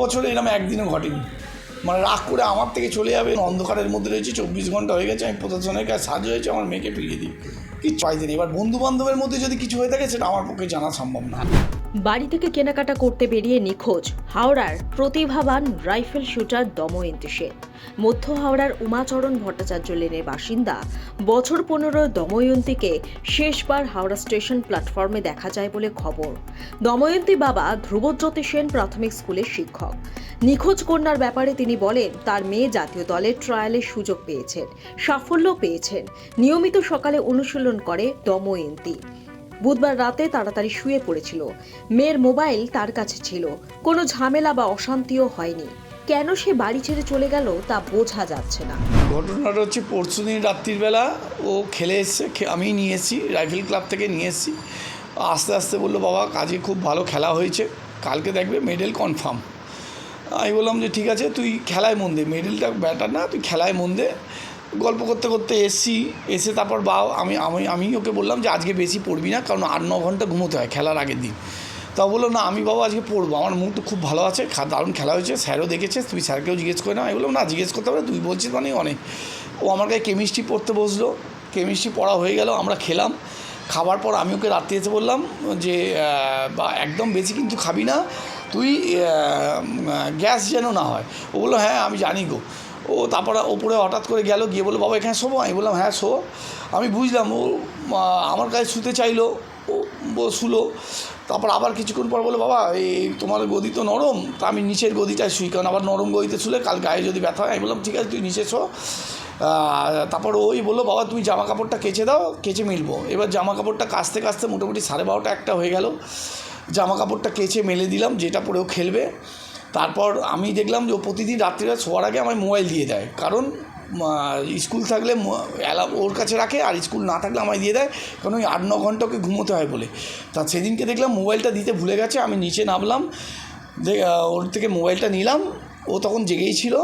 বছরে এরকম একদিনও ঘটেনি। মানে রাগ করে আমার থেকে চলে যাবে, অন্ধকারের মধ্যে রয়েছে, 24 ঘন্টা হয়ে গেছে, আমি প্রশাসনের কাছে সাহায্য হয়েছে, আমার মেয়েকে ফিরিয়ে দিই, কিছু চাইতে নেই। এবার বন্ধুবান্ধবের মধ্যে যদি কিছু হয়ে থাকে সেটা আমার পক্ষে জানা সম্ভব না। বাড়ি থেকে কেনাকাটা করতে বেরিয়ে নিখোঁজ হাওড়ার প্রতিভাবান রাইফেল শুটার দময়ন্তী সেন। মধ্য হাওড়ার উমাচরণ ভট্টাচার্য লেনের বাসিন্দা বছর 15 দময়ন্তীকে শেষবার হাওড়া স্টেশন প্ল্যাটফর্মে দেখা যায় বলে খবর। দময়ন্তী বাবা ধ্রুবজ্যোতি সেন প্রাথমিক স্কুলের শিক্ষক। নিখোঁজ কন্যার ব্যাপারে তিনি বলেন, তার মেয়ে জাতীয় দলের ট্রায়ালের সুযোগ পেয়েছেন, সাফল্য পেয়েছেন। নিয়মিত সকালে অনুশীলন করে দময়ন্তী। বুধবার রাতে তাড়াতাড়ি শুয়ে পড়েছিল। মেয়ের মোবাইল তার কাছে ছিল। কোনো ঝামেলা বা অশান্তিও হয়নি। কেন সে বাড়ি ছেড়ে চলে গেল তা বোঝা যাচ্ছে না। ঘটনাটা হচ্ছে পরশুদিন রাত্রিবেলা ও খেলে এসছে, আমি নিয়ে এসেছি রাইফেল ক্লাব থেকে নিয়ে এসেছি। আস্তে আস্তে বললো, বাবা কাজে খুব ভালো খেলা হয়েছে, কালকে দেখবে মেডেল কনফার্ম। আমি বললাম যে ঠিক আছে, তুই খেলায় মন দে, মেডেলটা ব্যাটার না, তুই খেলায় মন দে। গল্প করতে করতে এসে তারপর আমি ওকে বললাম যে আজকে বেশি পড়বি না, কারণ 8-9 ঘন্টা ঘুমোতে হয় খেলার আগের দিন। তা বললো না, আমি বাবা আজকে পড়বো, আমার মুড তো খুব ভালো আছে, দারুণ খেলা হয়েছে, স্যারও দেখেছে, তুই স্যারকেও জিজ্ঞেস করে না। আমি বললাম না, জিজ্ঞেস করতে হবে, তুই বলছিস মানে অনেক। ও আমার কাছে কেমিস্ট্রি পড়তে বসলো, কেমিস্ট্রি পড়া হয়ে গেল, আমরা খেলাম। খাবার পর আমি ওকে রাত্রে এসে বললাম যে একদম বেশি কিন্তু খাবি না তুই, গ্যাস যেন না হয়। ও বললো হ্যাঁ আমি জানি গো। ও তারপরে ওপরে হঠাৎ করে গেল, গিয়ে বললো বাবা এখানে শোবো। আমি বললাম হ্যাঁ শো। আমি বুঝলাম ও আমার কাছে শুতে চাইলো, ও শুলো। তারপর আবার কিছুক্ষণ পর বললো বাবা এই তোমার গদি তো নরম, তা আমি নিচের গদিটায় শুই, কারণ আবার নরম গদিতে শুলে কাল গায়ে যদি ব্যথা হয়। আমি বললাম ঠিক আছে তুই নিচে শো। তারপর ওই বললো বাবা তুমি জামা কাপড়টা কেচে দাও, কেচে মিলবো। এবার জামা কাপড়টা কাচতে কাচতে মোটামুটি 12:30 একটা হয়ে গেল। জামা কাপড়টা কেচে মেলে দিলাম, যেটা পরেও খেলবে। তারপর আমি দেখলাম যে ও প্রতিদিন রাত্রিবেলা শোয়ার আগে আমায় মোবাইল দিয়ে দেয়, কারণ স্কুল থাকলে অ্যালার্ম ওর কাছে রাখে, আর স্কুল না থাকলে আমায় দিয়ে দেয়, কারণ ওই 8-9 ঘন্টা ওকে ঘুমোতে হয় বলে। তা সেদিনকে দেখলাম মোবাইলটা দিতে ভুলে গেছে। আমি নিচে নামলাম, ওর থেকে মোবাইলটা নিলাম। ও তখন জেগেই ছিল,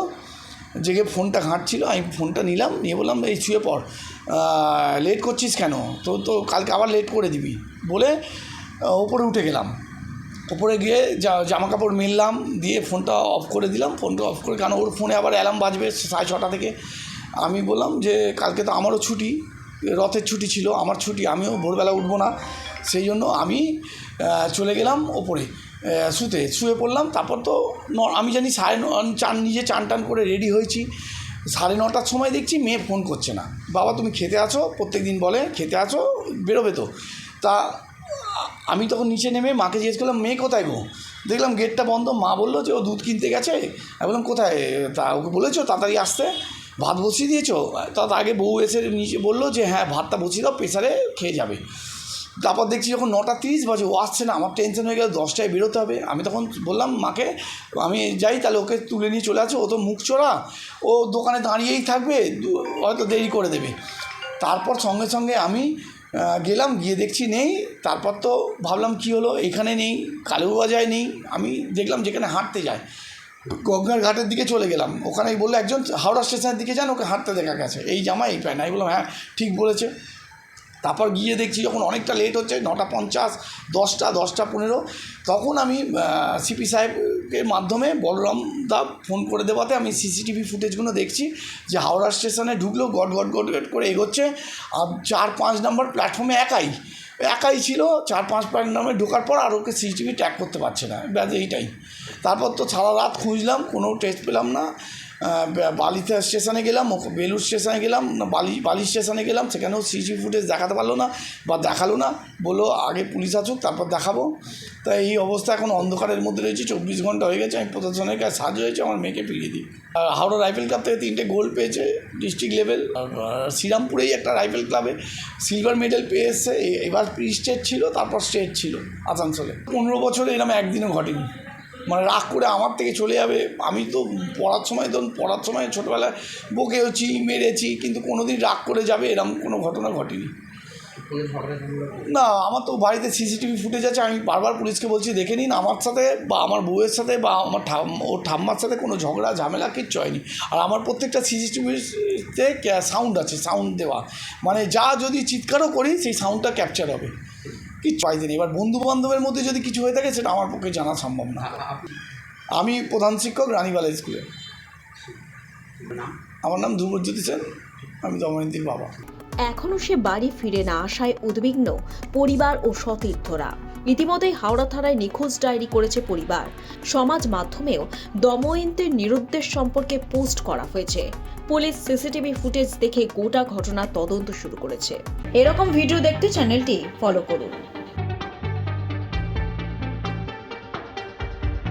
জেগে ফোনটা ঘাঁটছিল। আমি ফোনটা নিলাম, নিয়ে বললাম এই শুয়ে পড়, লেট করছিস কেন, তো কালকে আবার লেট করে দিবি বলে ওপরে উঠে গেলাম। ওপরে গিয়ে জামা কাপড় মেললাম, দিয়ে ফোনটা অফ করে দিলাম। ফোনটা অফ করে, কারণ ওর ফোনে আবার অ্যালার্ম বাজবে 6:30 থেকে। আমি বললাম যে কালকে তো আমারও ছুটি, রথের ছুটি ছিল, আমার ছুটি, আমিও ভোরবেলা উঠবো না, সেই জন্য আমি চলে গেলাম ওপরে শুয়ে পড়লাম। তারপর তো আমি জানি নিজে চান টান করে রেডি হয়েছি, 9:30টার সময় দেখছি মেয়ে ফোন করছে না। বাবা তুমি খেতে আছো, প্রত্যেক দিন বলে খেতে আছো, বেরোবে তো। তা আমি তখন নিচে নেমে মাকে জিজ্ঞেস করলাম মেয়ে কোথায় গো। দেখলাম গেটটা বন্ধ। মা বললো যে ও দুধ কিনতে গেছে। আমি বললাম কোথায়, তা ওকে বলেছো তাড়াতাড়ি আসতে, ভাত বসিয়ে দিয়েছো। তার আগে বউ এসে নিচে বললো যে হ্যাঁ ভাতটা বসিয়ে দাও, প্রেসারে খেয়ে যাবে। তারপর দেখছি যখন 9:30 বাজে ও আসছে না, আমার টেনশন হয়ে গেল, 10টায় বেরোতে হবে। আমি তখন বললাম মাকে আমি যাই, তাহলে ওকে তুলে নিয়ে চলে আসো, ও তো মুখ চোরা, ও দোকানে দাঁড়িয়েই থাকবে, হয়তো দেরি করে দেবে। তারপর সঙ্গে সঙ্গে আমি গেলাম, গিয়ে দেখছি নেই। তারপর তো ভাবলাম কি হলো, এখানে নেই, কালুবাজায় নেই। আমি দেখলাম যেখানে হাঁটতে যায়, গঙ্গার ঘাটের দিকে চলে গেলাম। ওখানে বললো একজন হাওড়া স্টেশনের দিকে যান, ওকে হাঁটতে দেখা গেছে, এই জামা এই প্যান্ট। আমি বললাম হ্যাঁ ঠিক বলেছে। তারপর গিয়ে দেখছি যখন অনেকটা লেট হচ্ছে, 9:50, 10:15, তখন আমি সিপি সাহেবের মাধ্যমে বলরাম দা ফোন করে দেওয়াতে আমি সিসিটিভি ফুটেজগুলো দেখছি যে হাওড়া স্টেশনে ঢুকলো, গট গট গট গট করে এগোচ্ছে, আর 4-5 নম্বর প্ল্যাটফর্মে একাই ছিল। 4-5 নম্বরে ঢোকার পর আর ওকে সিসিটিভি ট্র্যাক করতে পারছে না, ব্যাস এইটাই। তারপর তো সারা রাত খুঁজলাম, কোনো টেস্ট পেলাম না। বালিতে স্টেশনে গেলাম, বেলুর স্টেশনে গেলাম, বালি স্টেশনে গেলাম, সেখানেও সিসিটিভি ফুটেজ দেখাতে পারলো না বা দেখালো না, বললো আগে পুলিশ আসুক তারপর দেখাবো। তাই এই অবস্থা, এখন অন্ধকারের মধ্যে রয়েছে, 24 ঘন্টা হয়ে গেছে, আমি প্রশাসনের কাছে সাহায্য হয়েছে, আমার মেয়েকে ফিরিয়ে দিই। হাওড়া রাইফেল ক্লাব থেকে 3টে গোল্ড পেয়েছে ডিস্ট্রিক্ট লেভেল। শ্রীরামপুরেই একটা রাইফেল ক্লাবে সিলভার মেডেল পেয়ে এসছে। এবার প্রি স্টেট ছিল, তারপর স্টেট ছিল আসানসোলে। 15 বছরে এরকম একদিনও ঘটেনি। মানে রাগ করে আমার থেকে চলে যাবে। আমি তো পড়ার সময় ছোটোবেলায় বকেওছি, মেরেছি, কিন্তু কোনো দিন রাগ করে যাবে এরকম কোনো ঘটনা ঘটেনি। না, আমার তো বাড়িতে সিসিটিভি ফুটেজ আছে। আমি বারবার পুলিশকে বলছি দেখে নিন, আমার সাথে বা আমার বউয়ের সাথে বা আমার ওর ঠাম্মার সাথে কোনো ঝগড়া ঝামেলা কিচ্ছু হয়নি। আর আমার প্রত্যেকটা সিসিটিভিতে সাউন্ড আছে, সাউন্ড দেওয়া, মানে যা যদি চিৎকারও করি সেই সাউন্ডটা ক্যাপচার হবে, কিচ্ছু চাইতে নেই। এবার বন্ধুবান্ধবের মধ্যে যদি কিছু হয়ে থাকে সেটা আমার পক্ষে জানা সম্ভব না। আমি প্রধান শিক্ষক রানীবালা স্কুলে। নাম? আমার নাম ধ্রুবজ্যোতি সেন, আমি দময়ন্তীর বাবা। এখনও সে বাড়ি ফিরে না আসায় উদ্বিগ্ন পরিবার ও সতীর্থরা। ইতিমধ্যেই হাওড়া থানায় নিখোঁজ ডায়েরি করেছে পরিবার। সমাজ মাধ্যমেও দময়ন্তীর নিরুদ্দেশ সম্পর্কে পোস্ট করা হয়েছে। পুলিশ সিসিটিভি ফুটেজ দেখে গোটা ঘটনার তদন্ত শুরু করেছে। এরকম ভিডিও দেখতে চ্যানেলটি ফলো করুন।